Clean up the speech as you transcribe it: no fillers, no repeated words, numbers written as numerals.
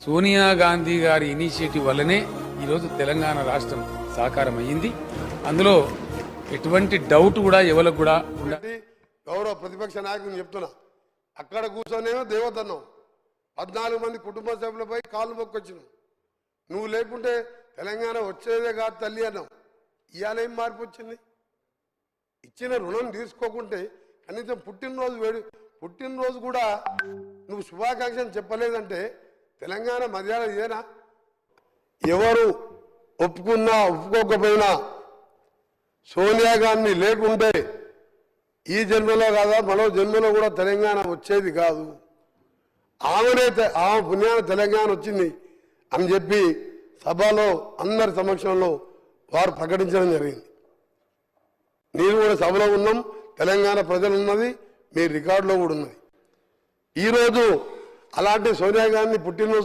సోనియా గాంధీ గారి ఇనిషియేటివ్ వల్లనే ఈరోజు తెలంగాణ రాష్ట్రం సాకారం అయ్యింది. అందులో ఎటువంటి డౌట్ కూడా ఎవరికి కూడా ఉండదు. గౌరవ ప్రతిపక్ష నాయకుని చెప్తున్నా, అక్కడ కూర్చొనేమో దేవతన్నావు, 14 మంది కుటుంబ సభ్యులపై కాళ్ళు మొక్కొచ్చినావు. నువ్వు లేకుంటే తెలంగాణ వచ్చేదే కాదు తల్లి అన్నావు. ఇవాళ ఏం మార్పు వచ్చింది? ఇచ్చిన రుణం తీసుకోకుంటే కనీసం పుట్టినరోజు కూడా నువ్వు శుభాకాంక్షలు చెప్పలేదంటే తెలంగాణ మర్యాద ఇదేనా? ఎవరు ఒప్పుకున్నా ఒప్పుకోకపోయినా సోనియా గాంధీ లేకుంటే ఈ జన్మలో కాదా మరో జన్మలో కూడా తెలంగాణ వచ్చేది కాదు. ఆమె పుణ్యాన తెలంగాణ వచ్చింది అని చెప్పి సభలో అందరి సమక్షంలో వారు ప్రకటించడం జరిగింది. నేను కూడా సభలో ఉన్నాం, తెలంగాణ ప్రజలు ఉన్నది, మీ రికార్డులో కూడా ఉన్నది. ఈరోజు అలాంటి సోనియా గాంధీ పుట్టినరోజు